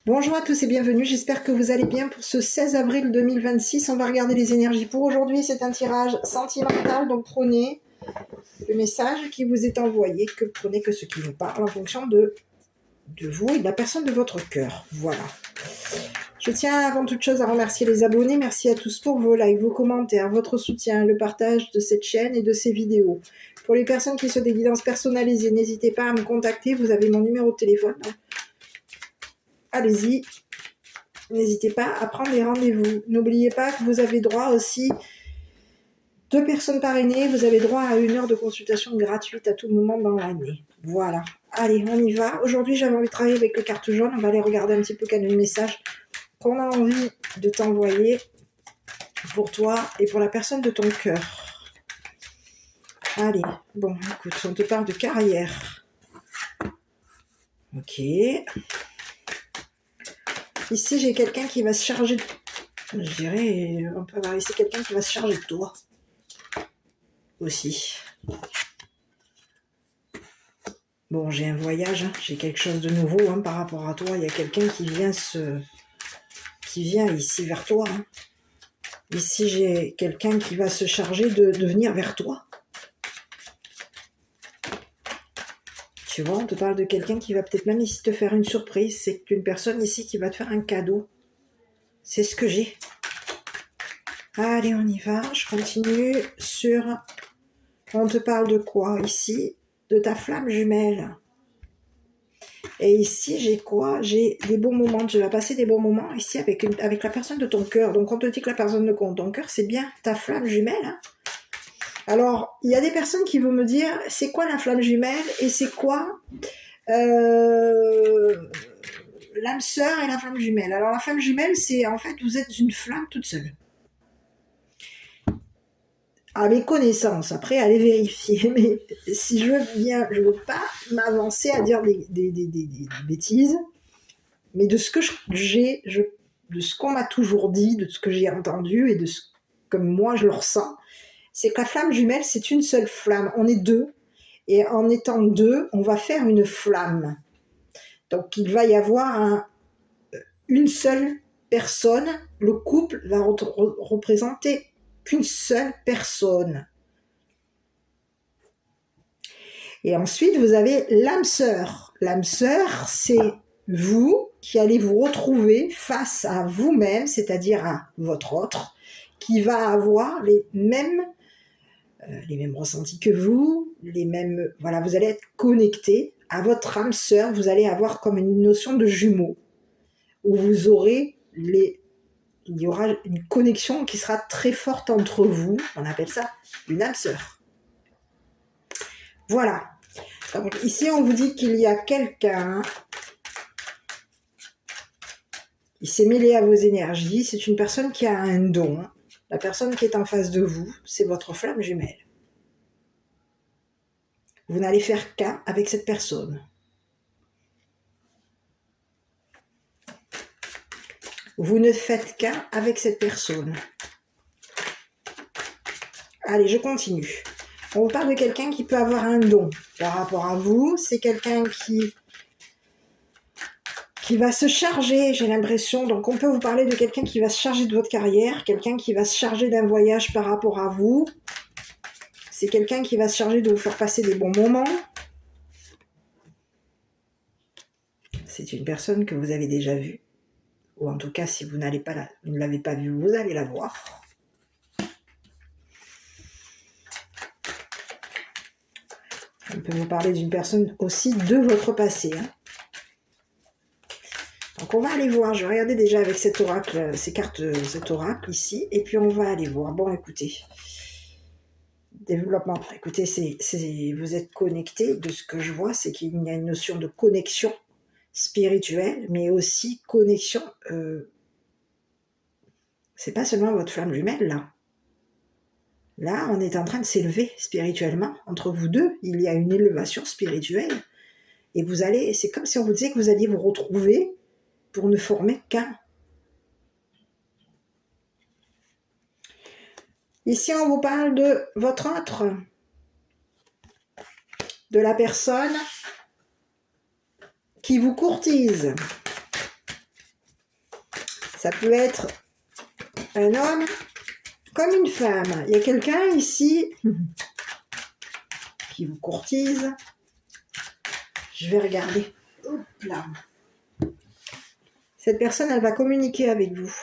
Bonjour à tous et bienvenue, j'espère que vous allez bien pour ce 16 avril 2026. On va regarder les énergies pour aujourd'hui. C'est un tirage sentimental, donc prenez le message qui vous est envoyé, prenez que ce qui vous parle en fonction de vous et de la personne de votre cœur. Voilà. Je tiens avant toute chose à remercier les abonnés. Merci à tous pour vos likes, vos commentaires, votre soutien, le partage de cette chaîne et de ces vidéos. Pour les personnes qui souhaitent des guidances personnalisées, n'hésitez pas à me contacter. Vous avez mon numéro de téléphone. Allez-y. N'hésitez pas à prendre des rendez-vous. N'oubliez pas que vous avez droit aussi, 2 personnes parrainées, vous avez droit à 1 heure de consultation gratuite à tout moment dans l'année. Voilà. Allez, on y va. Aujourd'hui, j'avais envie de travailler avec les cartes jaunes. On va aller regarder un petit peu quel est le message qu'on a envie de t'envoyer pour toi et pour la personne de ton cœur. Allez, bon, écoute, on te parle de carrière. Ok. Ici, j'ai quelqu'un qui va se charger de... Je dirais, on peut avoir ici quelqu'un qui va se charger de toi. Aussi. Bon, j'ai un voyage, hein. J'ai quelque chose de nouveau hein, par rapport à toi. Il y a quelqu'un qui vient ici vers toi. Hein. Ici, j'ai quelqu'un qui va se charger de venir vers toi. Tu vois, on te parle de quelqu'un qui va peut-être même ici te faire une surprise. C'est une personne ici qui va te faire un cadeau. C'est ce que j'ai. Allez, on y va. Je continue sur... On te parle de quoi ici? De ta flamme jumelle. Et ici, j'ai quoi? J'ai des bons moments. Tu vas passer des bons moments ici avec la personne de ton cœur. Donc, on te dit que la personne de ton cœur, c'est bien ta flamme jumelle. Hein. Alors, il y a des personnes qui vont me dire, c'est quoi la flamme jumelle et c'est quoi l'âme sœur et la flamme jumelle. Alors, la flamme jumelle, c'est en fait, vous êtes une flamme toute seule. À mes connaissances, après, allez vérifier, mais si je veux pas m'avancer à dire des bêtises, mais de ce que j'ai, de ce qu'on m'a toujours dit, de ce que j'ai entendu et de ce comme moi je le ressens, c'est que la flamme jumelle, c'est une seule flamme. On est 2, et en étant 2, on va faire une flamme. Donc, il va y avoir une seule personne. Le couple va représenter qu'une seule personne. Et ensuite, vous avez l'âme sœur. L'âme sœur, c'est vous qui allez vous retrouver face à vous-même, c'est-à-dire à votre autre, qui va avoir les mêmes ressentis que vous, voilà, vous allez être connecté à votre âme sœur, vous allez avoir comme une notion de jumeaux, où vous aurez il y aura une connexion qui sera très forte entre vous, on appelle ça une âme sœur. Voilà. Donc ici, on vous dit qu'il y a quelqu'un, il s'est mêlé à vos énergies, c'est une personne qui a un don. La personne qui est en face de vous, c'est votre flamme jumelle. Vous n'allez faire qu'un avec cette personne. Vous ne faites qu'un avec cette personne. Allez, je continue. On vous parle de quelqu'un qui peut avoir un don par rapport à vous. C'est quelqu'un qui va se charger, j'ai l'impression. Donc, on peut vous parler de quelqu'un qui va se charger de votre carrière, quelqu'un qui va se charger d'un voyage par rapport à vous. C'est quelqu'un qui va se charger de vous faire passer des bons moments. C'est une personne que vous avez déjà vue. Ou en tout cas, si vous ne l'avez pas vue, vous allez la voir. On peut vous parler d'une personne aussi de votre passé. Hein. Donc on va aller voir, je vais regarder déjà avec cet oracle, cet oracle ici, et puis on va aller voir. Bon, écoutez, développement, écoutez, vous êtes connectés, de ce que je vois, c'est qu'il y a une notion de connexion spirituelle, mais aussi connexion, c'est pas seulement votre flamme jumelle, là. Là, on est en train de s'élever spirituellement. Entre vous deux, il y a une élévation spirituelle. Et c'est comme si on vous disait que vous alliez vous retrouver pour ne former qu'un. Ici, on vous parle de votre autre, de la personne qui vous courtise. Ça peut être un homme comme une femme. Il y a quelqu'un ici qui vous courtise. Je vais regarder. Hop là. Cette personne, elle va communiquer avec vous.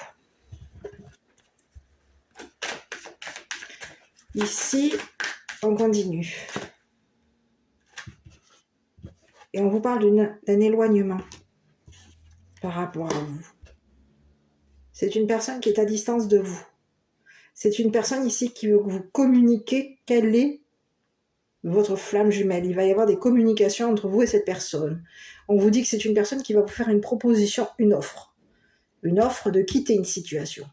Ici, on continue. Et on vous parle d'un éloignement par rapport à vous. C'est une personne qui est à distance de vous. C'est une personne ici qui veut vous communiquer quelle est votre flamme jumelle. Il va y avoir des communications entre vous et cette personne. On vous dit que c'est une personne qui va vous faire une proposition, une offre. Une offre de quitter une situation.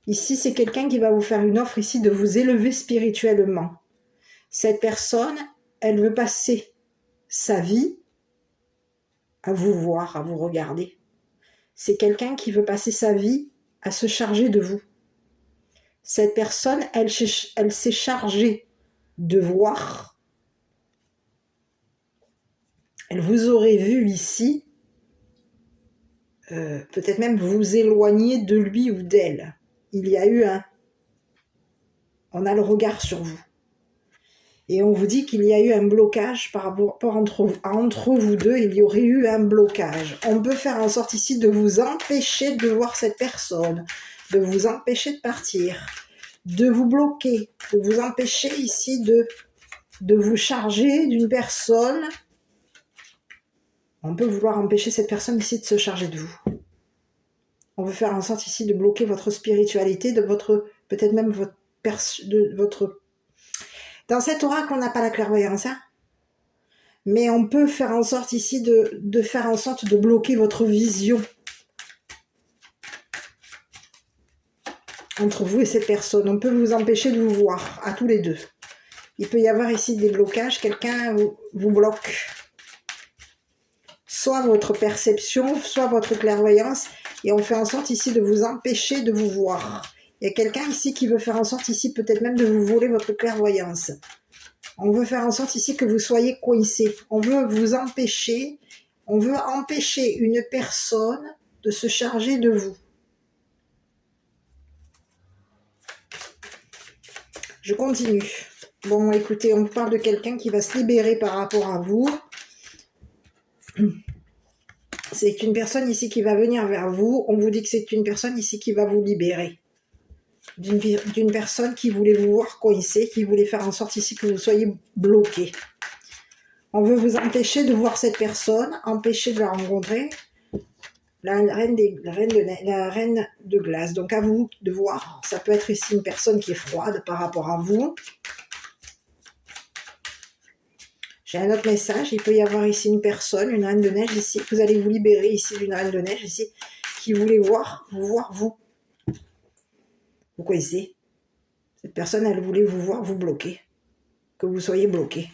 Ici, c'est quelqu'un qui va vous faire une offre ici de vous élever spirituellement. Cette personne, elle veut passer sa vie à vous voir, à vous regarder. C'est quelqu'un qui veut passer sa vie à se charger de vous. Cette personne, elle s'est chargée de voir. Elle vous aurait vu ici, peut-être même vous éloigner de lui ou d'elle. Il y a eu on a le regard sur vous. Et on vous dit qu'il y a eu un blocage par rapport entre vous deux, il y aurait eu un blocage. On peut faire en sorte ici de vous empêcher de voir cette personne, de vous empêcher de partir, de vous bloquer, de vous empêcher ici de vous charger d'une personne. On peut vouloir empêcher cette personne ici de se charger de vous. On veut faire en sorte ici de bloquer votre spiritualité, de votre, peut-être même votre. Dans cet oracle, on n'a pas la clairvoyance, hein, mais on peut faire en sorte ici de faire en sorte de bloquer votre vision entre vous et cette personne. On peut vous empêcher de vous voir, à tous les deux. Il peut y avoir ici des blocages, quelqu'un vous bloque. Soit votre perception, soit votre clairvoyance, et on fait en sorte ici de vous empêcher de vous voir. Il y a quelqu'un ici qui veut faire en sorte ici peut-être même de vous voler votre clairvoyance. On veut faire en sorte ici que vous soyez coincé. On veut vous empêcher, on veut empêcher une personne de se charger de vous. Je continue. Bon, écoutez, on vous parle de quelqu'un qui va se libérer par rapport à vous. C'est une personne ici qui va venir vers vous. On vous dit que c'est une personne ici qui va vous libérer. D'une personne qui voulait vous voir coincé, qui voulait faire en sorte ici que vous soyez bloqué. On veut vous empêcher de voir cette personne, empêcher de la rencontrer. La reine de glace. Donc à vous de voir. Ça peut être ici une personne qui est froide par rapport à vous. J'ai un autre message. Il peut y avoir ici une personne, une reine de neige ici. Vous allez vous libérer ici d'une reine de neige ici qui voulait vous voir vous. Vous connaissez. Cette personne, elle voulait vous voir vous bloquer. Que vous soyez bloqué.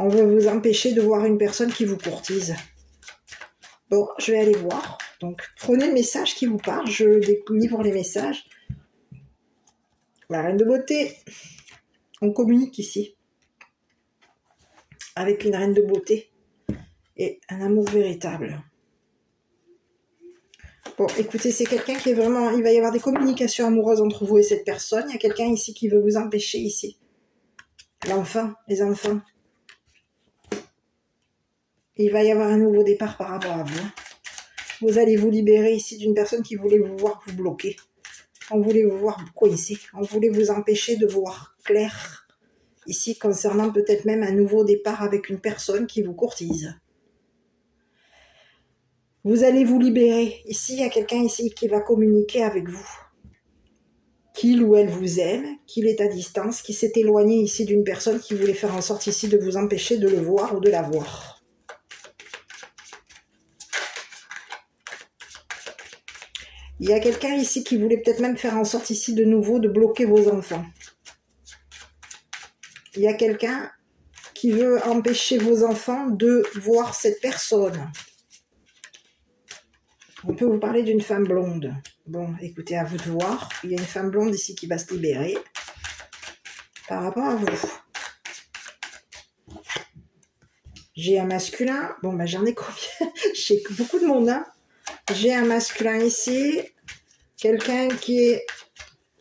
On veut vous empêcher de voir une personne qui vous courtise. Bon, je vais aller voir. Donc, prenez le message qui vous parle. Je délivre les messages. La reine de beauté. On communique ici. Avec une reine de beauté. Et un amour véritable. Bon, écoutez, c'est quelqu'un qui est vraiment... Il va y avoir des communications amoureuses entre vous et cette personne. Il y a quelqu'un ici qui veut vous empêcher ici. L'enfant, les enfants. Il va y avoir un nouveau départ par rapport à vous. Vous allez vous libérer ici d'une personne qui voulait vous voir vous bloquer. On voulait vous voir coincé. On voulait vous empêcher de voir clair. Ici, concernant peut-être même un nouveau départ avec une personne qui vous courtise. Vous allez vous libérer. Ici, il y a quelqu'un ici qui va communiquer avec vous. Qu'il ou elle vous aime, qu'il est à distance, qui s'est éloigné ici d'une personne qui voulait faire en sorte ici de vous empêcher de le voir ou de la voir. Il y a quelqu'un ici qui voulait peut-être même faire en sorte ici de nouveau de bloquer vos enfants. Il y a quelqu'un qui veut empêcher vos enfants de voir cette personne. On peut vous parler d'une femme blonde. Bon, écoutez, à vous de voir. Il y a une femme blonde ici qui va se libérer par rapport à vous. J'ai un masculin. Bon, ben j'en ai combien? J'ai beaucoup de monde, hein. J'ai un masculin ici, quelqu'un qui est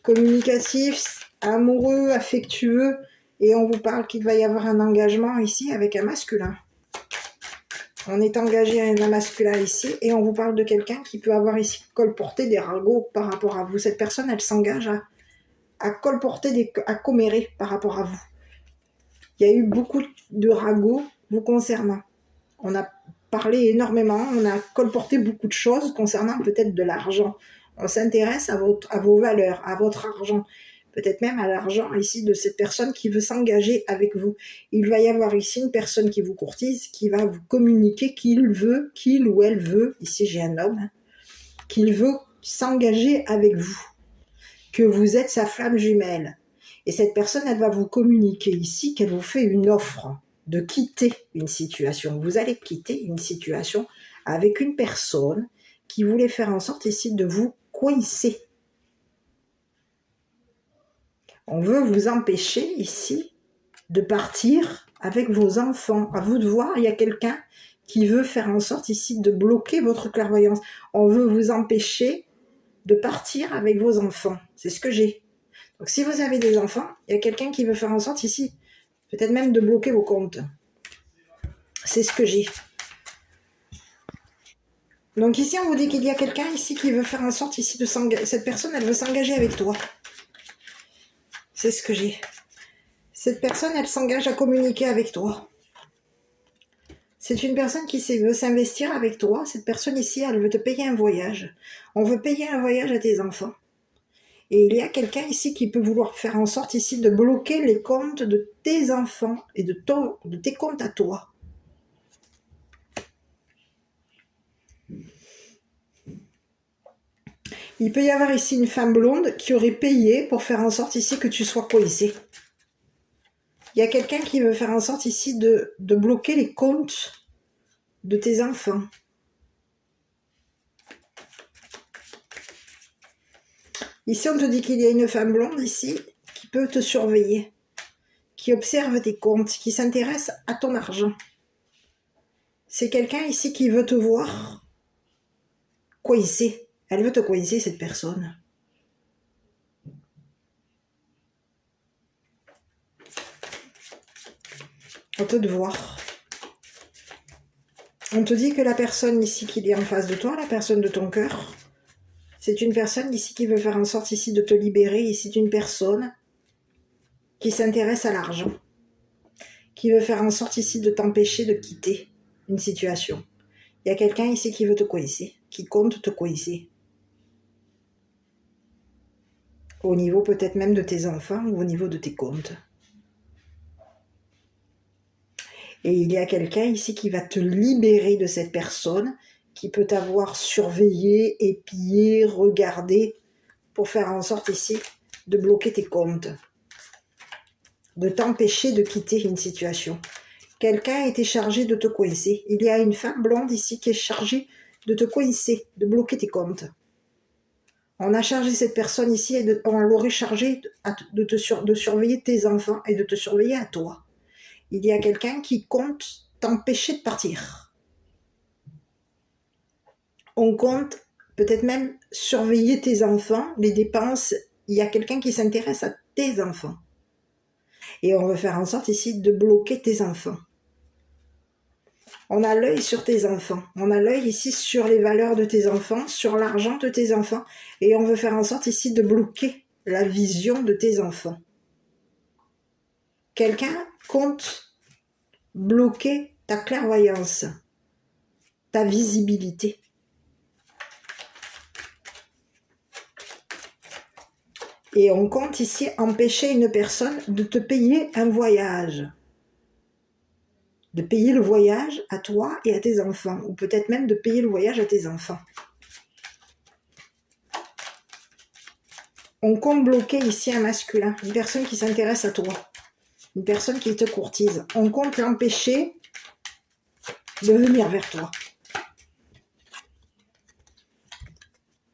communicatif, amoureux, affectueux, et on vous parle qu'il va y avoir un engagement ici avec un masculin. On est engagé à un masculin ici, et on vous parle de quelqu'un qui peut avoir ici colporté des ragots par rapport à vous. Cette personne, elle s'engage à colporter, à commérer par rapport à vous. Il y a eu beaucoup de ragots vous concernant. On a parlé énormément, on a colporté beaucoup de choses concernant peut-être de l'argent. On s'intéresse à vos valeurs, à votre argent, peut-être même à l'argent ici de cette personne qui veut s'engager avec vous. Il va y avoir ici une personne qui vous courtise, qui va vous communiquer qu'il ou elle veut, ici j'ai un homme, qu'il veut s'engager avec vous, que vous êtes sa flamme jumelle. Et cette personne, elle va vous communiquer ici qu'elle vous fait une offre de quitter une situation. Vous allez quitter une situation avec une personne qui voulait faire en sorte ici de vous coincer. On veut vous empêcher ici de partir avec vos enfants. À vous de voir, il y a quelqu'un qui veut faire en sorte ici de bloquer votre clairvoyance. On veut vous empêcher de partir avec vos enfants. C'est ce que j'ai. Donc si vous avez des enfants, il y a quelqu'un qui veut faire en sorte ici, peut-être même de bloquer vos comptes. C'est ce que j'ai. Donc ici, on vous dit qu'il y a quelqu'un ici qui veut faire en sorte ici de s'engager. Cette personne, elle veut s'engager avec toi. C'est ce que j'ai. Cette personne, elle s'engage à communiquer avec toi. C'est une personne qui veut s'investir avec toi. Cette personne ici, elle veut te payer un voyage. On veut payer un voyage à tes enfants. Et il y a quelqu'un ici qui peut vouloir faire en sorte ici de bloquer les comptes de tes enfants et de tes comptes à toi. Il peut y avoir ici une femme blonde qui aurait payé pour faire en sorte ici que tu sois coincé. Il y a quelqu'un qui veut faire en sorte ici de bloquer les comptes de tes enfants. Ici, on te dit qu'il y a une femme blonde ici qui peut te surveiller, qui observe tes comptes, qui s'intéresse à ton argent. C'est quelqu'un ici qui veut te voir coincé. Elle veut te coincer, cette personne. On te de voir. On te dit que la personne ici qui est en face de toi, la personne de ton cœur, c'est une personne ici qui veut faire en sorte ici de te libérer. Ici, c'est une personne qui s'intéresse à l'argent, qui veut faire en sorte ici de t'empêcher de quitter une situation. Il y a quelqu'un ici qui veut te coincer, qui compte te coincer. Au niveau peut-être même de tes enfants ou au niveau de tes comptes. Et il y a quelqu'un ici qui va te libérer de cette personne, qui peut t'avoir surveillé, épié, regardé, pour faire en sorte ici de bloquer tes comptes, de t'empêcher de quitter une situation. Quelqu'un a été chargé de te coincer. Il y a une femme blonde ici qui est chargée de te coincer, de bloquer tes comptes. On a chargé cette personne ici et on l'aurait chargée de surveiller tes enfants et de te surveiller à toi. Il y a quelqu'un qui compte t'empêcher de partir. On compte peut-être même surveiller tes enfants, les dépenses. Il y a quelqu'un qui s'intéresse à tes enfants. Et on veut faire en sorte ici de bloquer tes enfants. On a l'œil sur tes enfants. On a l'œil ici sur les valeurs de tes enfants, sur l'argent de tes enfants. Et on veut faire en sorte ici de bloquer la vision de tes enfants. Quelqu'un compte bloquer ta clairvoyance, ta visibilité. Et on compte ici empêcher une personne de te payer un voyage. De payer le voyage à toi et à tes enfants. Ou peut-être même de payer le voyage à tes enfants. On compte bloquer ici un masculin. Une personne qui s'intéresse à toi. Une personne qui te courtise. On compte l'empêcher de venir vers toi.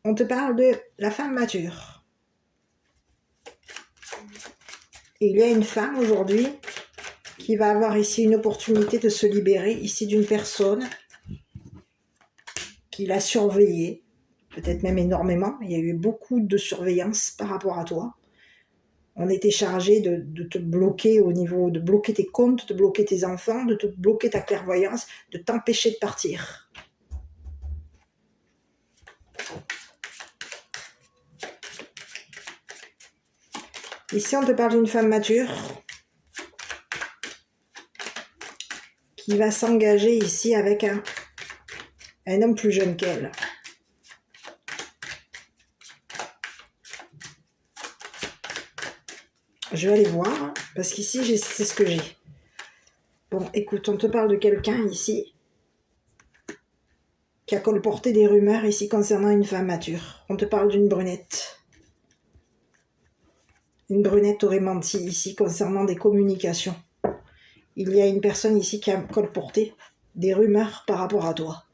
On te parle de la femme mature. Et il y a une femme aujourd'hui qui va avoir ici une opportunité de se libérer ici d'une personne qu'il a surveillé, peut-être même énormément. Il y a eu beaucoup de surveillance par rapport à toi. On était chargé de te bloquer au niveau, de bloquer tes comptes, de bloquer tes enfants, de te bloquer ta clairvoyance, de t'empêcher de partir. Ici, on te parle d'une femme mature qui va s'engager ici avec un homme plus jeune qu'elle. Je vais aller voir, parce qu'ici, c'est ce que j'ai. Bon, écoute, on te parle de quelqu'un ici qui a colporté des rumeurs ici concernant une femme mature. On te parle d'une brunette. Une brunette aurait menti ici concernant des communications. Il y a une personne ici qui a colporté des rumeurs par rapport à toi.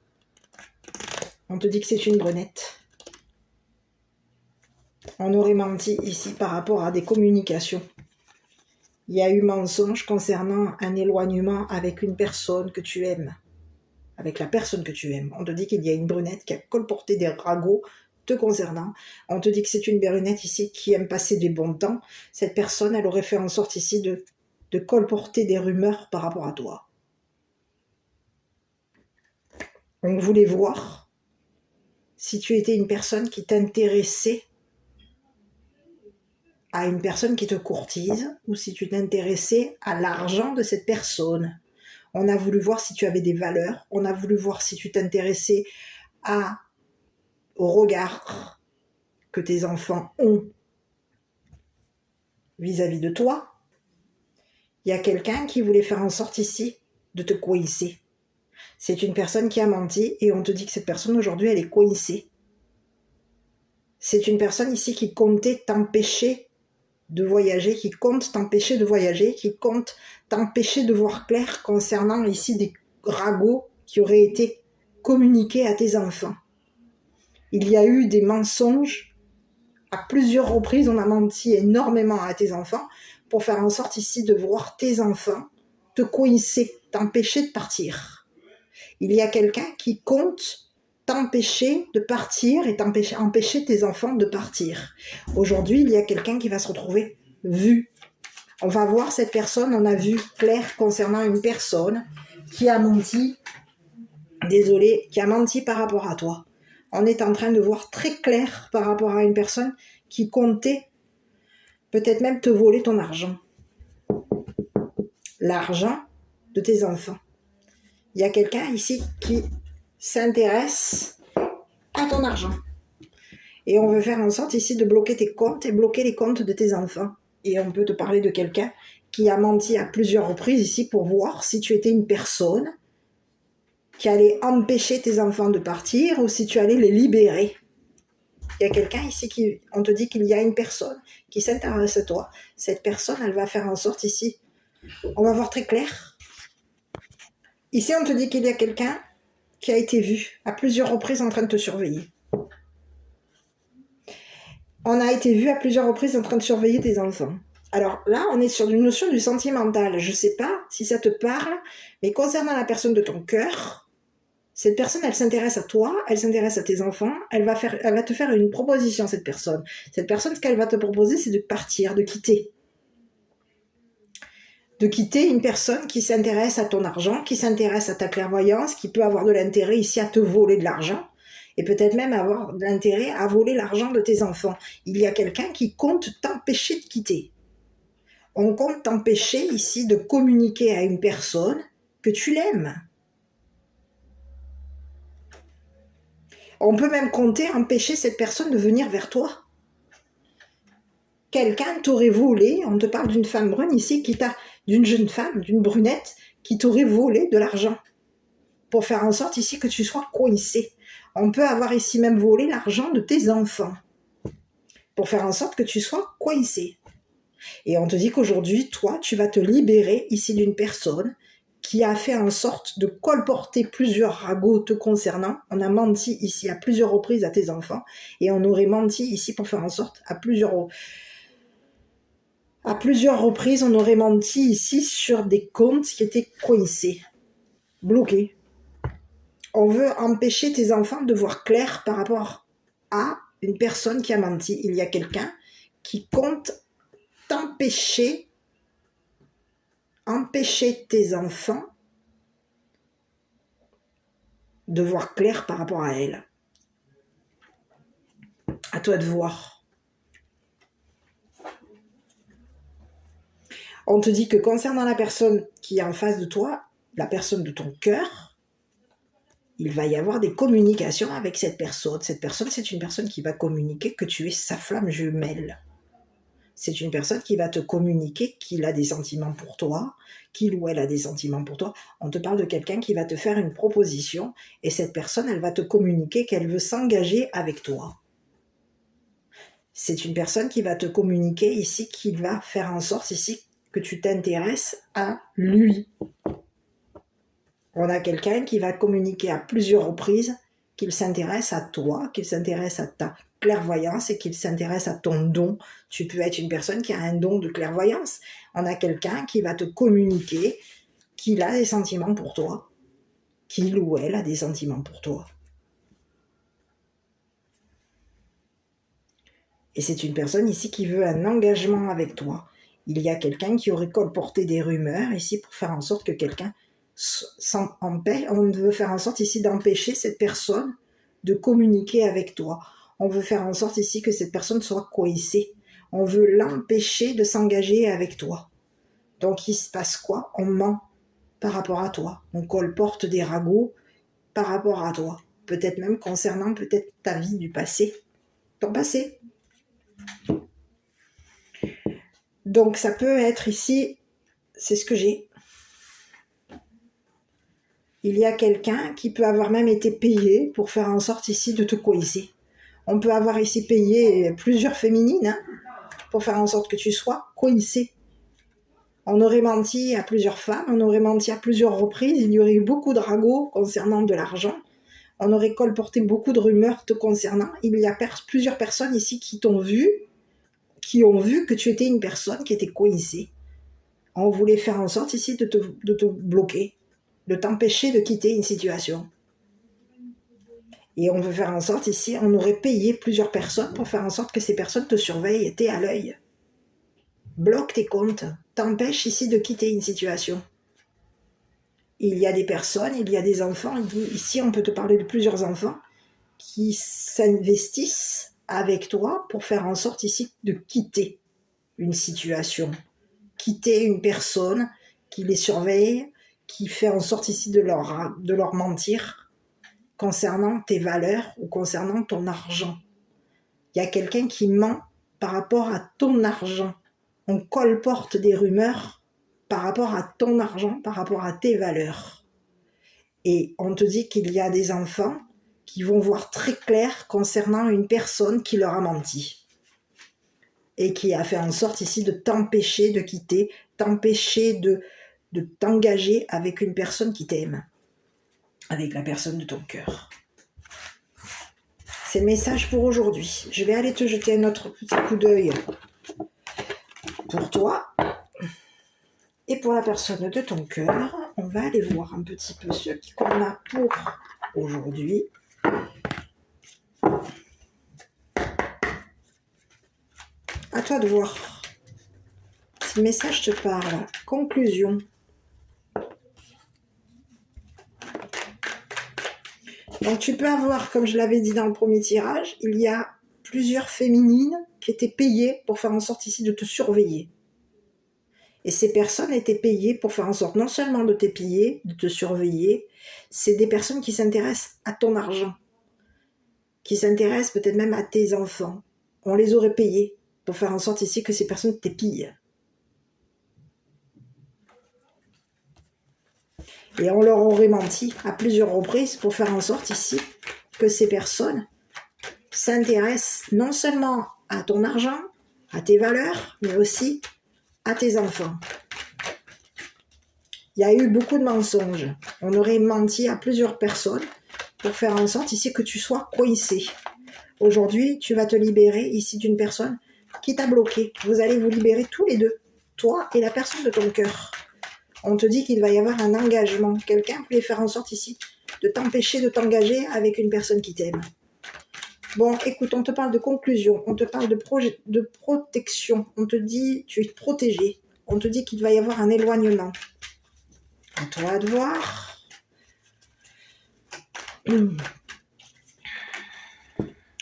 On te dit que c'est une brunette. On aurait menti ici par rapport à des communications. Il y a eu mensonge concernant un éloignement avec une personne que tu aimes. Avec la personne que tu aimes. On te dit qu'il y a une brunette qui a colporté des ragots te concernant. On te dit que c'est une brunette ici qui aime passer des bons temps. Cette personne, elle aurait fait en sorte ici de colporter des rumeurs par rapport à toi. On voulait voir si tu étais une personne qui t'intéressait à une personne qui te courtise ou si tu t'intéressais à l'argent de cette personne. On a voulu voir si tu avais des valeurs. On a voulu voir si tu t'intéressais au regard que tes enfants ont vis-à-vis de toi. Il y a quelqu'un qui voulait faire en sorte ici de te coincer. C'est une personne qui a menti et on te dit que cette personne aujourd'hui elle est coincée. C'est une personne ici qui comptait t'empêcher de voyager, qui compte t'empêcher de voyager, qui compte t'empêcher de voir clair concernant ici des ragots qui auraient été communiqués à tes enfants. Il y a eu des mensonges à plusieurs reprises, on a menti énormément à tes enfants pour faire en sorte ici de voir tes enfants te coincer, t'empêcher de partir. Il y a quelqu'un qui compte t'empêcher de partir et empêcher tes enfants de partir. Aujourd'hui, il y a quelqu'un qui va se retrouver vu. On va voir cette personne, on a vu clair concernant une personne qui a menti, qui a menti par rapport à toi. On est en train de voir très clair par rapport à une personne qui comptait peut-être même te voler ton argent. L'argent de tes enfants. Il y a quelqu'un ici qui s'intéresse à ton argent. Et on veut faire en sorte ici de bloquer tes comptes et bloquer les comptes de tes enfants. Et on peut te parler de quelqu'un qui a menti à plusieurs reprises ici pour voir si tu étais une personne qui allait empêcher tes enfants de partir ou si tu allais les libérer. Il y a quelqu'un ici on te dit qu'il y a une personne qui s'intéresse à toi. Cette personne, elle va faire en sorte ici, on va voir très clair. Ici, on te dit qu'il y a quelqu'un qui a été vu à plusieurs reprises en train de te surveiller. On a été vu à plusieurs reprises en train de surveiller tes enfants. Alors là, on est sur une notion du sentimental. Je ne sais pas si ça te parle, mais concernant la personne de ton cœur, cette personne, elle s'intéresse à toi, elle s'intéresse à tes enfants, elle va te faire une proposition, cette personne. Cette personne, ce qu'elle va te proposer, c'est de partir, de quitter. De quitter une personne qui s'intéresse à ton argent, qui s'intéresse à ta clairvoyance, qui peut avoir de l'intérêt ici à te voler de l'argent, et peut-être même avoir de l'intérêt à voler l'argent de tes enfants. Il y a quelqu'un qui compte t'empêcher de quitter. On compte t'empêcher ici de communiquer à une personne que tu l'aimes. On peut même compter empêcher cette personne de venir vers toi. Quelqu'un t'aurait volé, on te parle d'une femme brune ici, d'une jeune femme, d'une brunette, qui t'aurait volé de l'argent pour faire en sorte ici que tu sois coincé. On peut avoir ici même volé l'argent de tes enfants pour faire en sorte que tu sois coincé. Et on te dit qu'aujourd'hui, toi, tu vas te libérer ici d'une personne qui a fait en sorte de colporter plusieurs ragots te concernant. On a menti ici à plusieurs reprises à tes enfants et on aurait menti ici pour faire en sorte à plusieurs reprises, on aurait menti ici sur des comptes qui étaient coincés, bloqués. On veut empêcher tes enfants de voir clair par rapport à une personne qui a menti. Il y a quelqu'un qui compte empêcher tes enfants de voir clair par rapport à elle. À toi de voir. On te dit que concernant la personne qui est en face de toi, la personne de ton cœur, il va y avoir des communications avec cette personne. Cette personne, c'est une personne qui va communiquer que tu es sa flamme jumelle. C'est une personne qui va te communiquer qu'il a des sentiments pour toi, qu'il ou elle a des sentiments pour toi. On te parle de quelqu'un qui va te faire une proposition et cette personne, elle va te communiquer qu'elle veut s'engager avec toi. C'est une personne qui va te communiquer ici, qui va faire en sorte ici que tu t'intéresses à lui. On a quelqu'un qui va communiquer à plusieurs reprises qu'il s'intéresse à toi, qu'il s'intéresse à ta clairvoyance et qu'il s'intéresse à ton don. Tu peux être une personne qui a un don de clairvoyance. On a quelqu'un qui va te communiquer qu'il a des sentiments pour toi, qu'il ou elle a des sentiments pour toi. Et c'est une personne ici qui veut un engagement avec toi. Il y a quelqu'un qui aurait colporté des rumeurs ici pour faire en sorte que quelqu'un s'empêche. On veut faire en sorte ici d'empêcher cette personne de communiquer avec toi. On veut faire en sorte ici que cette personne soit coincée. On veut l'empêcher de s'engager avec toi. Donc il se passe quoi? On ment par rapport à toi. On colporte des ragots par rapport à toi. Peut-être même concernant peut-être ta vie du passé. Ton passé. Donc ça peut être ici, c'est ce que j'ai. Il y a quelqu'un qui peut avoir même été payé pour faire en sorte ici de te coincer. On peut avoir ici payé plusieurs féminines pour faire en sorte que tu sois coincé. On aurait menti à plusieurs femmes, on aurait menti à plusieurs reprises, il y aurait eu beaucoup de ragots concernant de l'argent, on aurait colporté beaucoup de rumeurs te concernant. Il y a plusieurs personnes ici qui t'ont vu, qui ont vu que tu étais une personne qui était coincée. On voulait faire en sorte ici de te bloquer, de t'empêcher de quitter une situation. Et on veut faire en sorte ici, on aurait payé plusieurs personnes pour faire en sorte que ces personnes te surveillent, t'es à l'œil. Bloque tes comptes, t'empêche ici de quitter une situation. Il y a des personnes, il y a des enfants, ici on peut te parler de plusieurs enfants qui s'investissent avec toi pour faire en sorte ici de quitter une situation, quitter une personne qui les surveille, qui fait en sorte ici de leur mentir concernant tes valeurs ou concernant ton argent. Il y a quelqu'un qui ment par rapport à ton argent. On colporte des rumeurs par rapport à ton argent, par rapport à tes valeurs. Et on te dit qu'il y a des enfants qui vont voir très clair concernant une personne qui leur a menti. Et qui a fait en sorte ici de t'empêcher de quitter, t'empêcher de t'engager avec une personne qui t'aime, avec la personne de ton cœur. C'est le message pour aujourd'hui. Je vais aller te jeter un autre petit coup d'œil pour toi et pour la personne de ton cœur. On va aller voir un petit peu ce qu'on a pour aujourd'hui. À toi de voir si le message te parle. Conclusion. Donc tu peux avoir, comme je l'avais dit dans le premier tirage, il y a plusieurs féminines qui étaient payées pour faire en sorte ici de te surveiller. Et ces personnes étaient payées pour faire en sorte non seulement de t'épier, de te surveiller, c'est des personnes qui s'intéressent à ton argent, qui s'intéressent peut-être même à tes enfants. On les aurait payées pour faire en sorte ici que ces personnes t'épillent. Et on leur aurait menti à plusieurs reprises pour faire en sorte ici que ces personnes s'intéressent non seulement à ton argent, à tes valeurs, mais aussi à tes enfants. Il y a eu beaucoup de mensonges. On aurait menti à plusieurs personnes pour faire en sorte ici que tu sois coincé. Aujourd'hui, tu vas te libérer ici d'une personne qui t'a bloqué. Vous allez vous libérer tous les deux, toi et la personne de ton cœur. On te dit qu'il va y avoir un engagement. Quelqu'un voulait faire en sorte ici de t'empêcher de t'engager avec une personne qui t'aime. Bon, écoute, on te parle de conclusion, on te parle de protection, on te dit tu es protégé, on te dit qu'il va y avoir un éloignement. À toi de voir.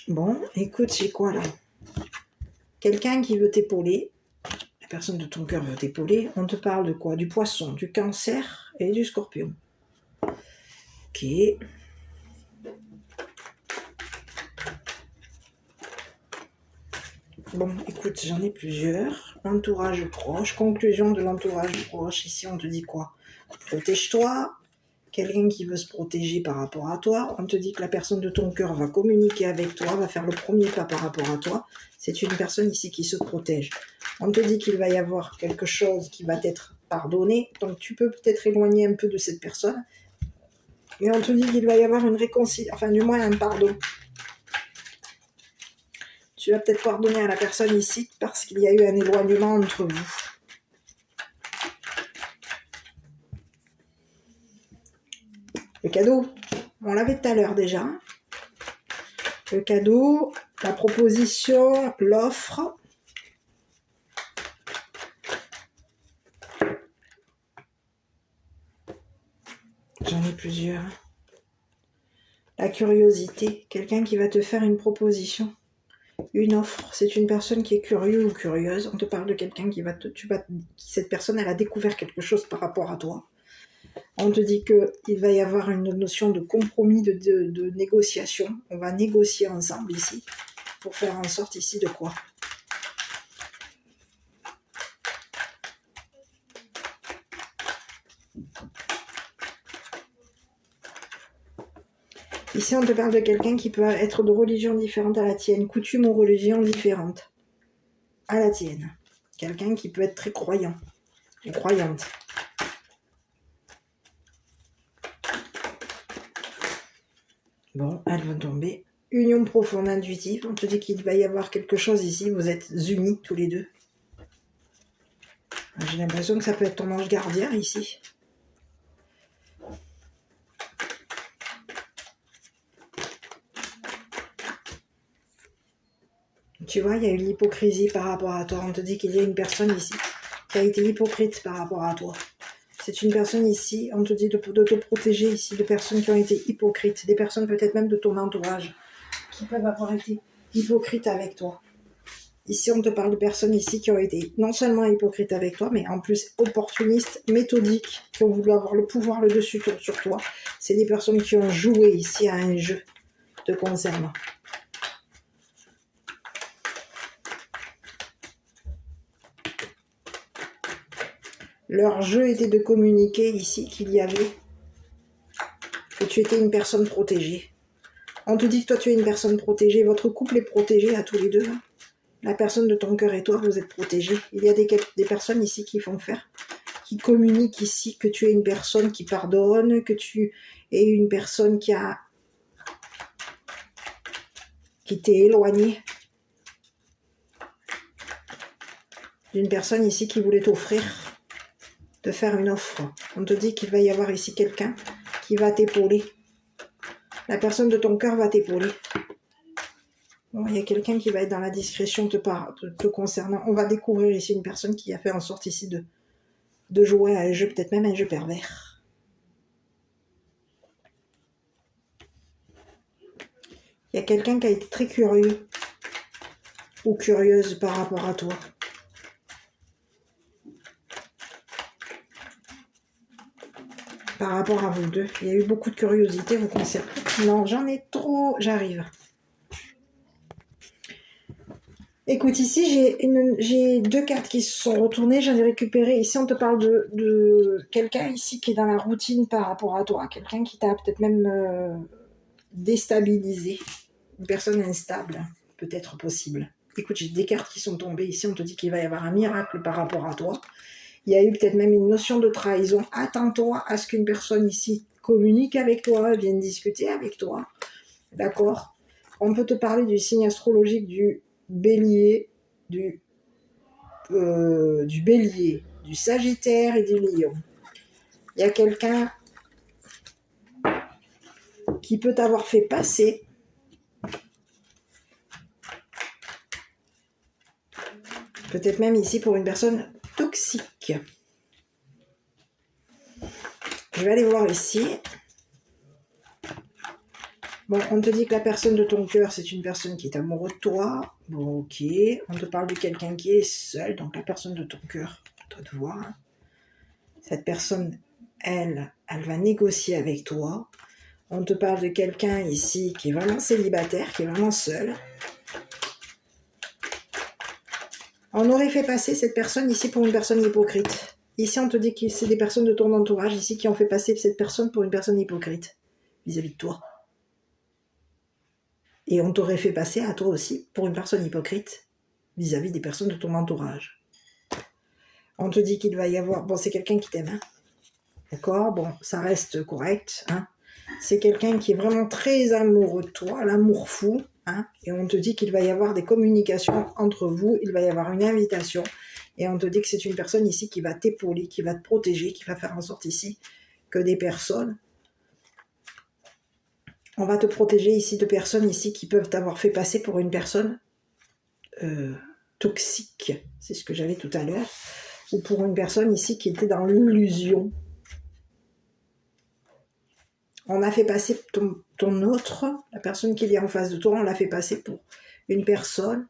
Bon, écoute, c'est quoi là? Quelqu'un qui veut t'épauler, la personne de ton cœur veut t'épauler, on te parle de quoi? Du poisson, du cancer et du scorpion. Ok. Bon, écoute, j'en ai plusieurs. Entourage proche, conclusion de l'entourage proche. Ici, on te dit quoi? Protège-toi. Quelqu'un qui veut se protéger par rapport à toi. On te dit que la personne de ton cœur va communiquer avec toi, va faire le premier pas par rapport à toi. C'est une personne ici qui se protège. On te dit qu'il va y avoir quelque chose qui va t'être pardonné. Donc, tu peux peut-être éloigner un peu de cette personne. Mais on te dit qu'il va y avoir une réconciliation, enfin, du moins un pardon. Tu vas peut-être pardonner à la personne ici parce qu'il y a eu un éloignement entre vous. Le cadeau, on l'avait tout à l'heure déjà. Le cadeau, la proposition, l'offre. J'en ai plusieurs. La curiosité, quelqu'un qui va te faire une proposition. Une offre, c'est une personne qui est curieux ou curieuse. On te parle de quelqu'un qui cette personne, elle a découvert quelque chose par rapport à toi. On te dit qu'il va y avoir une notion de compromis, de négociation. On va négocier ensemble ici pour faire en sorte ici de quoi? Ici, on te parle de quelqu'un qui peut être de religion différente à la tienne, coutume ou religion différente à la tienne. Quelqu'un qui peut être très croyant ou croyante. Bon, elle va tomber. Union profonde intuitive. On te dit qu'il va y avoir quelque chose ici. Vous êtes unis tous les deux. J'ai l'impression que ça peut être ton ange gardien ici. Tu vois, il y a eu l'hypocrisie par rapport à toi. On te dit qu'il y a une personne ici qui a été hypocrite par rapport à toi. C'est une personne ici, on te dit de te protéger ici de personnes qui ont été hypocrites, des personnes peut-être même de ton entourage qui peuvent avoir été hypocrites avec toi. Ici, on te parle de personnes ici qui ont été non seulement hypocrites avec toi, mais en plus opportunistes, méthodiques, qui ont voulu avoir le pouvoir, le dessus sur toi. C'est des personnes qui ont joué ici à un jeu te concernant. Leur jeu était de communiquer ici qu'il y avait, que tu étais une personne protégée. On te dit que toi tu es une personne protégée, votre couple est protégé à tous les deux. La personne de ton cœur et toi, vous êtes protégés. Il y a des personnes ici qui font faire, qui communiquent ici que tu es une personne qui pardonne, que tu es une personne qui t'est éloignée d'une personne ici qui voulait t'offrir, te faire une offre. On te dit qu'il va y avoir ici quelqu'un qui va t'épauler. La personne de ton cœur va t'épauler. Bon, il y a quelqu'un qui va être dans la discrétion te concernant. On va découvrir ici une personne qui a fait en sorte ici de jouer à un jeu, peut-être même un jeu pervers. Il y a quelqu'un qui a été très curieux ou curieuse par rapport à toi. Par rapport à vous deux. Il y a eu beaucoup de curiosité vous concernant. Non, j'en ai trop, j'arrive. Écoute, ici, j'ai deux cartes qui se sont retournées. J'en ai récupéré. Ici, on te parle de quelqu'un ici qui est dans la routine par rapport à toi. Quelqu'un qui t'a peut-être même déstabilisé. Une personne instable, peut-être possible. Écoute, j'ai des cartes qui sont tombées. Ici, on te dit qu'il va y avoir un miracle par rapport à toi. Il y a eu peut-être même une notion de trahison. Attends-toi à ce qu'une personne ici communique avec toi, vienne discuter avec toi. D'accord? On peut te parler du signe astrologique du bélier, du bélier, du sagittaire et du lion. Il y a quelqu'un qui peut t'avoir fait passer peut-être même ici pour une personne toxique. Je vais aller voir ici. Bon, on te dit que la personne de ton cœur, c'est une personne qui est amoureuse de toi. Bon, ok. On te parle de quelqu'un qui est seul, donc la personne de ton cœur, toi de voir. Hein. Cette personne, elle va négocier avec toi. On te parle de quelqu'un ici qui est vraiment célibataire, qui est vraiment seul. On aurait fait passer cette personne ici pour une personne hypocrite. Ici, on te dit que c'est des personnes de ton entourage ici qui ont fait passer cette personne pour une personne hypocrite vis-à-vis de toi. Et on t'aurait fait passer à toi aussi pour une personne hypocrite vis-à-vis des personnes de ton entourage. On te dit qu'il va y avoir... Bon, c'est quelqu'un qui t'aime, hein. D'accord? Bon, ça reste correct, hein. C'est quelqu'un qui est vraiment très amoureux de toi, l'amour fou, hein. Et on te dit qu'il va y avoir des communications entre vous, il va y avoir une invitation. Et on te dit que c'est une personne ici qui va t'épauler, qui va te protéger, qui va faire en sorte ici que des personnes... On va te protéger ici de personnes ici qui peuvent t'avoir fait passer pour une personne toxique, c'est ce que j'avais tout à l'heure, ou pour une personne ici qui était dans l'illusion. On a fait passer ton autre, la personne qui est en face de toi, on l'a fait passer pour une personne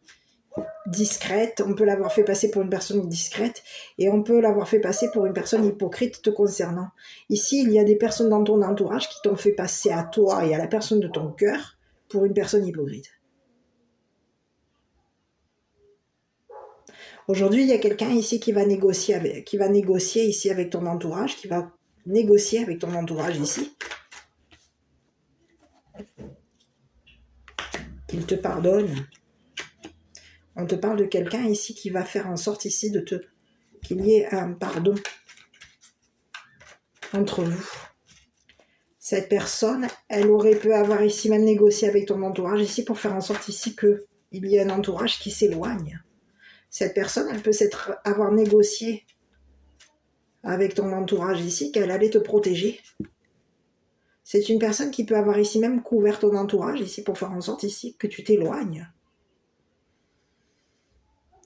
discrète, on peut l'avoir fait passer pour une personne discrète, et on peut l'avoir fait passer pour une personne hypocrite te concernant. Ici, il y a des personnes dans ton entourage qui t'ont fait passer à toi et à la personne de ton cœur pour une personne hypocrite. Aujourd'hui, il y a quelqu'un ici qui va négocier ici avec ton entourage, qui va négocier avec ton entourage ici, qu'il te pardonne. On te parle de quelqu'un ici qui va faire en sorte ici qu'il y ait un pardon entre vous. Cette personne, elle peut avoir ici même négocié avec ton entourage ici pour faire en sorte ici qu'il y ait un entourage qui s'éloigne. Cette personne, elle peut avoir négocié avec ton entourage ici qu'elle allait te protéger. C'est une personne qui peut avoir ici même couvert ton entourage ici pour faire en sorte ici que tu t'éloignes.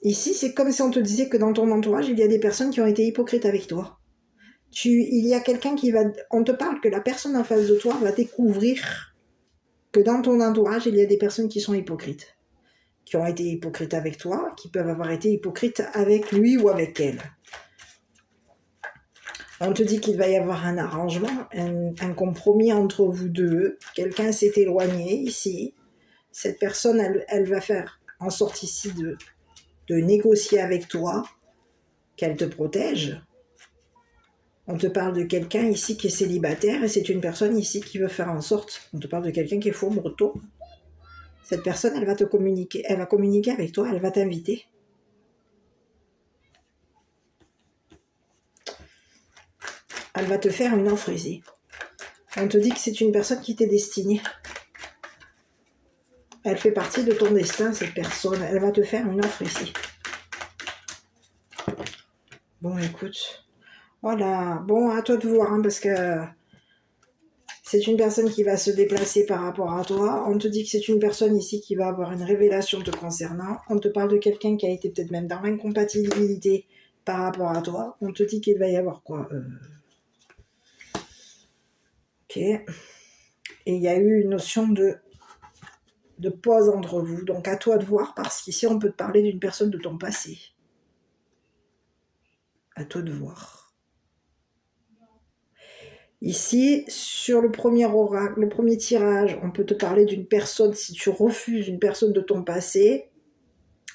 Ici, c'est comme si on te disait que dans ton entourage, il y a des personnes qui ont été hypocrites avec toi. Il y a quelqu'un qui va... On te parle que la personne en face de toi va découvrir que dans ton entourage, il y a des personnes qui sont hypocrites. Qui ont été hypocrites avec toi, qui peuvent avoir été hypocrites avec lui ou avec elle. On te dit qu'il va y avoir un arrangement, un compromis entre vous deux. Quelqu'un s'est éloigné ici. Cette personne, elle va faire en sorte ici de négocier avec toi, qu'elle te protège. On te parle de quelqu'un ici qui est célibataire et c'est une personne ici qui veut faire en sorte. On te parle de quelqu'un qui est faux amoureux de toi. Cette personne, elle va communiquer avec toi, elle va t'inviter. Elle va te faire une offre ici. On te dit que c'est une personne qui t'est destinée. Elle fait partie de ton destin, cette personne. Elle va te faire une offre ici. Bon, écoute. Voilà. Bon, à toi de voir, hein, parce que c'est une personne qui va se déplacer par rapport à toi. On te dit que c'est une personne ici qui va avoir une révélation te concernant. On te parle de quelqu'un qui a été peut-être même dans l'incompatibilité par rapport à toi. On te dit qu'il va y avoir quoi Ok. Et il y a eu une notion de pause entre vous. Donc à toi de voir, parce qu'ici on peut te parler d'une personne de ton passé. À toi de voir. Ici, sur le premier oracle, le premier tirage, on peut te parler d'une personne, si tu refuses une personne de ton passé,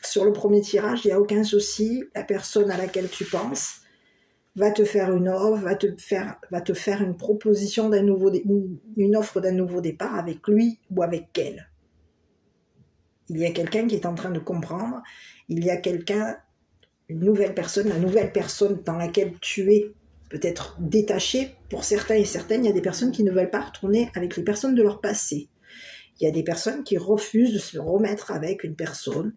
sur le premier tirage, il n'y a aucun souci, la personne à laquelle tu penses va te faire une offre, va te faire une proposition une offre d'un nouveau départ avec lui ou avec elle. Il y a quelqu'un qui est en train de comprendre, il y a quelqu'un, une nouvelle personne, la nouvelle personne dans laquelle tu es peut-être détaché. Pour certains et certaines, il y a des personnes qui ne veulent pas retourner avec les personnes de leur passé. Il y a des personnes qui refusent de se remettre avec une personne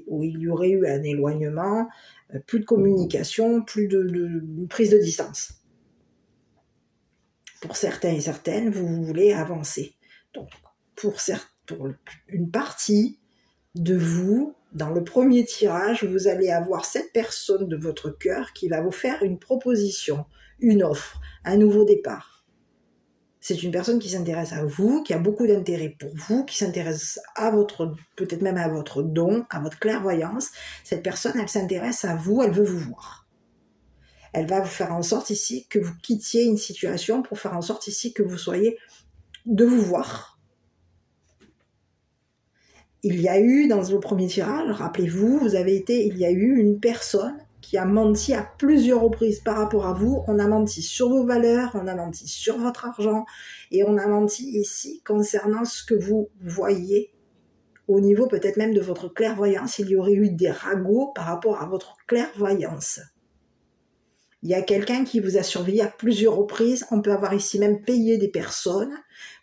où il y aurait eu un éloignement, plus de communication, plus de prise de distance. Pour certains et certaines, vous voulez avancer. Donc, pour une partie de vous, dans le premier tirage, vous allez avoir cette personne de votre cœur qui va vous faire une proposition, une offre, un nouveau départ. C'est une personne qui s'intéresse à vous, qui a beaucoup d'intérêt pour vous, qui s'intéresse à votre, peut-être même à votre don, à votre clairvoyance. Cette personne, elle s'intéresse à vous, elle veut vous voir. Elle va vous faire en sorte ici que vous quittiez une situation pour faire en sorte ici que vous soyez de vous voir. Il y a eu, dans vos premiers tirages, rappelez-vous, il y a eu une personne qui a menti à plusieurs reprises par rapport à vous. On a menti sur vos valeurs, on a menti sur votre argent, et on a menti ici concernant ce que vous voyez au niveau peut-être même de votre clairvoyance. Il y aurait eu des ragots par rapport à votre clairvoyance. Il y a quelqu'un qui vous a surveillé à plusieurs reprises. On peut avoir ici même payé des personnes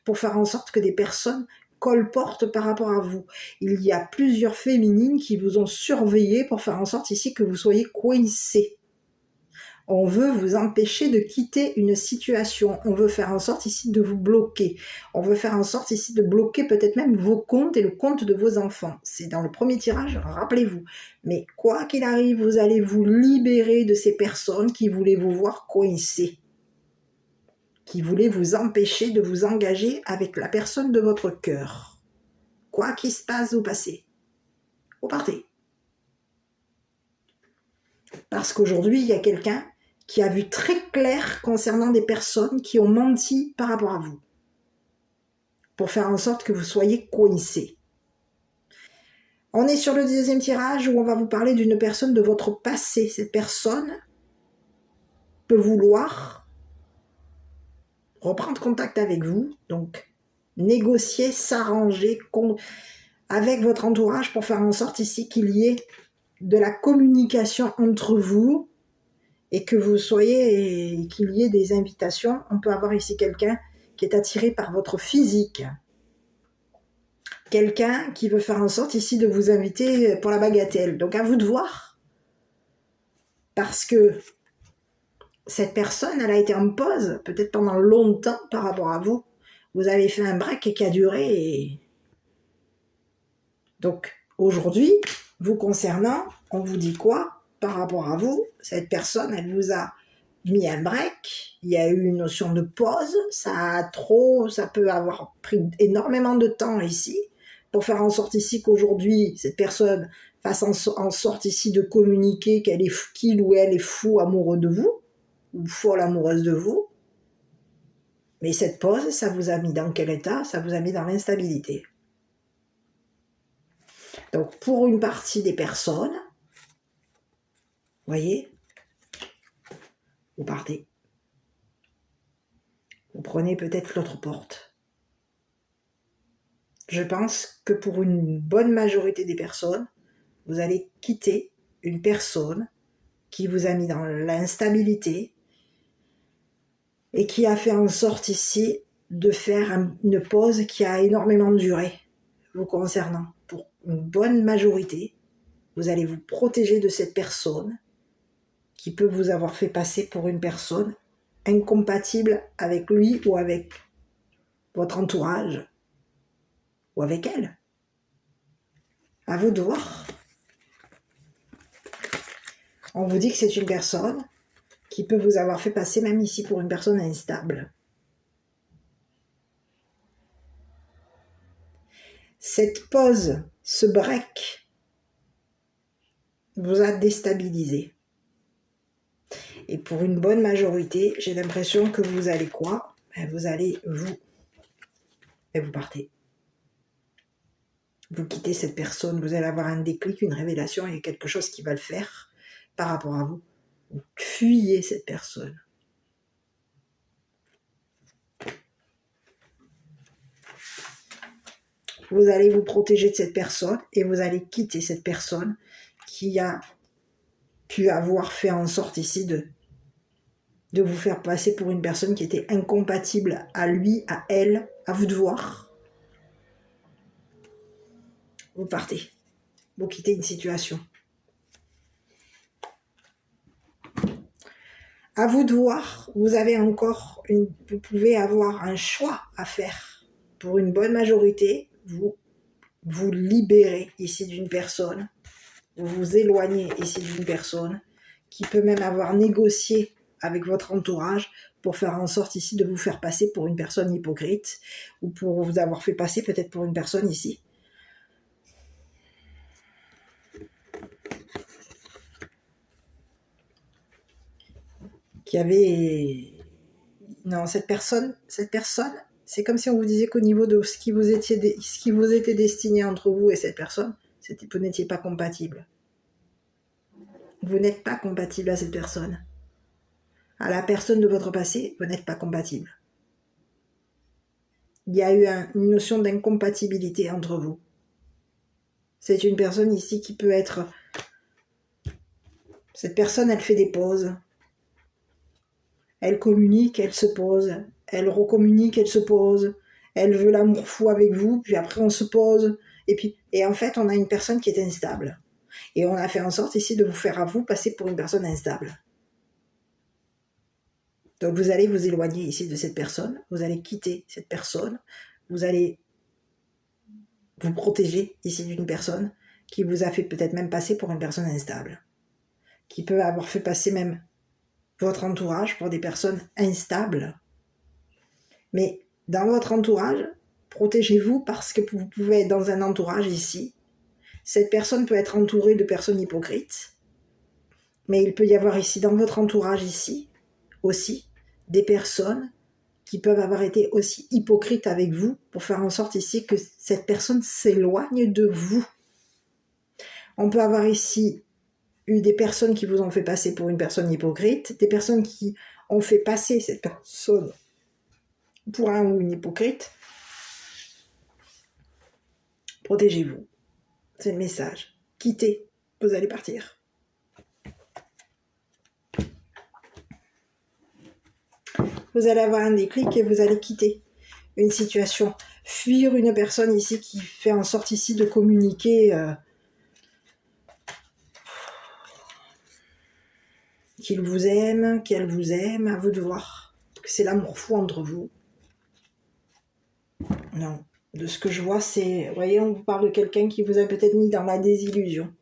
pour faire en sorte que des personnes colportent par rapport à vous. Il y a plusieurs féminines qui vous ont surveillé pour faire en sorte ici que vous soyez coincés. On veut vous empêcher de quitter une situation. On veut faire en sorte ici de vous bloquer. On veut faire en sorte ici de bloquer peut-être même vos comptes et le compte de vos enfants. C'est dans le premier tirage, rappelez-vous. Mais quoi qu'il arrive, vous allez vous libérer de ces personnes qui voulaient vous voir coincés, qui voulaient vous empêcher de vous engager avec la personne de votre cœur. Quoi qu'il se passe, vous passez. Vous partez. Parce qu'aujourd'hui, il y a quelqu'un qui a vu très clair concernant des personnes qui ont menti par rapport à vous, pour faire en sorte que vous soyez coincés. On est sur le deuxième tirage où on va vous parler d'une personne de votre passé. Cette personne peut vouloir reprendre contact avec vous, donc négocier, s'arranger avec votre entourage pour faire en sorte ici qu'il y ait de la communication entre vous et que vous soyez, qu'il y ait des invitations. On peut avoir ici quelqu'un qui est attiré par votre physique. Quelqu'un qui veut faire en sorte ici de vous inviter pour la bagatelle. Donc à vous de voir. Parce que cette personne, elle a été en pause, peut-être pendant longtemps par rapport à vous. Vous avez fait un break qui a duré. Donc aujourd'hui, vous concernant, on vous dit quoi par rapport à vous? Cette personne, elle vous a mis un break, il y a eu une notion de pause, ça peut avoir pris énormément de temps ici, pour faire en sorte ici qu'aujourd'hui, cette personne fasse en sorte ici de communiquer qu'il ou elle est fou amoureux de vous, ou folle amoureuse de vous. Mais cette pause, ça vous a mis dans quel état? Ça vous a mis dans l'instabilité. Donc pour une partie des personnes, voyez, vous partez. Vous prenez peut-être l'autre porte. Je pense que pour une bonne majorité des personnes, vous allez quitter une personne qui vous a mis dans l'instabilité et qui a fait en sorte ici de faire une pause qui a énormément duré vous concernant. Pour une bonne majorité, vous allez vous protéger de cette personne qui peut vous avoir fait passer pour une personne incompatible avec lui ou avec votre entourage ou avec elle. À vous de voir. On vous dit que c'est une personne qui peut vous avoir fait passer même ici pour une personne instable. Cette pause, ce break, vous a déstabilisé. Et pour une bonne majorité, j'ai l'impression que vous allez quoi? Vous allez et vous partez. Vous quittez cette personne, vous allez avoir un déclic, une révélation, il y a quelque chose qui va le faire par rapport à vous. Vous fuyez cette personne. Vous allez vous protéger de cette personne et vous allez quitter cette personne qui a pu avoir fait en sorte ici de vous faire passer pour une personne qui était incompatible à lui, à elle, à vous de voir. Vous partez. Vous quittez une situation. À vous de voir, vous pouvez avoir un choix à faire. Pour une bonne majorité, vous libérez ici d'une personne, vous vous éloignez ici d'une personne qui peut même avoir négocié avec votre entourage pour faire en sorte ici de vous faire passer pour une personne hypocrite ou pour vous avoir fait passer peut-être pour une personne ici qui avait... Non, cette personne, c'est comme si on vous disait qu'au niveau de ce qui vous était destiné entre vous et cette personne, vous n'étiez pas compatible. Vous n'êtes pas compatible à cette personne. À la personne de votre passé, vous n'êtes pas compatible. Il y a eu une notion d'incompatibilité entre vous. C'est une personne ici qui peut être... Cette personne, elle fait des pauses. Elle communique, elle se pose. Elle recommunique, elle se pose. Elle veut l'amour fou avec vous, puis après on se pose. Et en fait, on a une personne qui est instable. Et on a fait en sorte ici de vous faire à vous passer pour une personne instable. Donc vous allez vous éloigner ici de cette personne. Vous allez quitter cette personne. Vous allez vous protéger ici d'une personne qui vous a fait peut-être même passer pour une personne instable. Qui peut avoir fait passer même votre entourage pour des personnes instables. Mais dans votre entourage, protégez-vous parce que vous pouvez être dans un entourage ici. Cette personne peut être entourée de personnes hypocrites, mais il peut y avoir ici, dans votre entourage ici, aussi, des personnes qui peuvent avoir été aussi hypocrites avec vous pour faire en sorte ici que cette personne s'éloigne de vous. On peut avoir ici eu des personnes qui vous ont fait passer pour une personne hypocrite, des personnes qui ont fait passer cette personne pour un ou une hypocrite. Protégez-vous. C'est le message. Quittez. Vous allez partir. Vous allez avoir un déclic et vous allez quitter une situation. Fuir une personne ici qui fait en sorte ici de communiquer qu'il vous aime, qu'elle vous aime, à vous de voir. Que c'est l'amour fou entre vous. Non. De ce que je vois, c'est... Vous voyez, on vous parle de quelqu'un qui vous a peut-être mis dans la désillusion.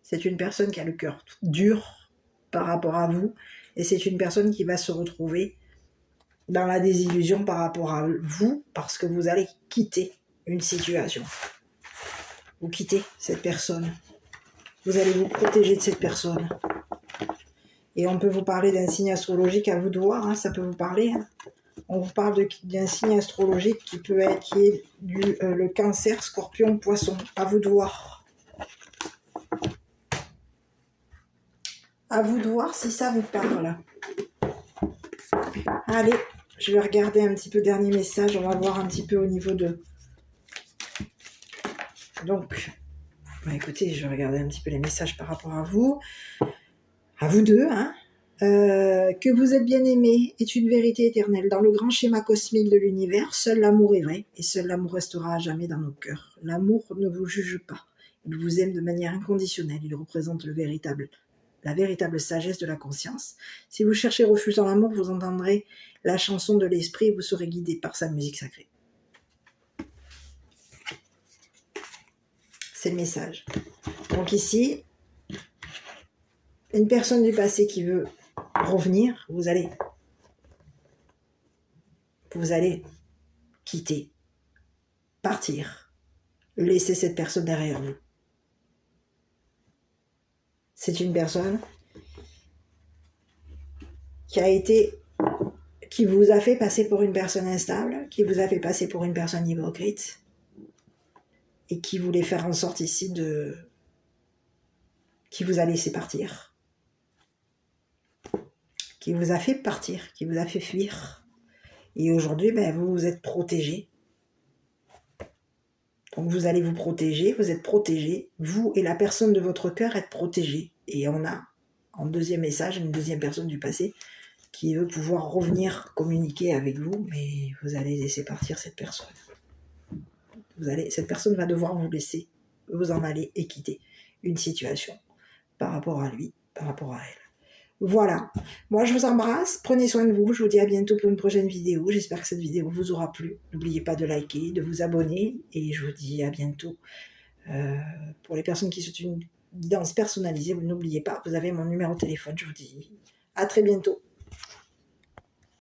C'est une personne qui a le cœur dur par rapport à vous. Et c'est une personne qui va se retrouver dans la désillusion par rapport à vous parce que vous allez quitter une situation. Vous quittez cette personne. Vous allez vous protéger de cette personne. Et on peut vous parler d'un signe astrologique, à vous de voir, hein, ça peut vous parler. Hein. On vous parle d'un signe astrologique qui est le Cancer, Scorpion, Poisson. À vous de voir. À vous de voir si ça vous parle. Allez, je vais regarder un petit peu dernier message. On va voir un petit peu au niveau de... Donc, écoutez, je vais regarder un petit peu les messages par rapport à vous. À vous deux, hein. Que vous êtes bien aimé est une vérité éternelle. Dans le grand schéma cosmique de l'univers, seul l'amour est vrai et seul l'amour restera à jamais dans nos cœurs. L'amour ne vous juge pas. Il vous aime de manière inconditionnelle. Il représente la véritable sagesse de la conscience. Si vous cherchez refuge dans l'amour, vous entendrez la chanson de l'esprit et vous serez guidé par sa musique sacrée. C'est le message. Donc ici, une personne du passé qui veut revenir, vous allez quitter, partir, laisser cette personne derrière vous. C'est une personne qui vous a fait passer pour une personne instable, qui vous a fait passer pour une personne hypocrite, et qui voulait faire en sorte ici qui vous a laissé partir, qui vous a fait partir, qui vous a fait fuir. Et aujourd'hui, vous êtes protégé. Donc vous allez vous protéger, vous êtes protégé, vous et la personne de votre cœur êtes protégés. Et on a, en deuxième message, une deuxième personne du passé qui veut pouvoir revenir communiquer avec vous, mais vous allez laisser partir cette personne. Cette personne va devoir vous laisser, vous en aller et quitter une situation par rapport à lui, par rapport à elle. Voilà. Moi, je vous embrasse. Prenez soin de vous. Je vous dis à bientôt pour une prochaine vidéo. J'espère que cette vidéo vous aura plu. N'oubliez pas de liker, de vous abonner. Et je vous dis à bientôt. Pour les personnes qui souhaitent une guidance personnalisée, n'oubliez pas, vous avez mon numéro de téléphone. Je vous dis à très bientôt.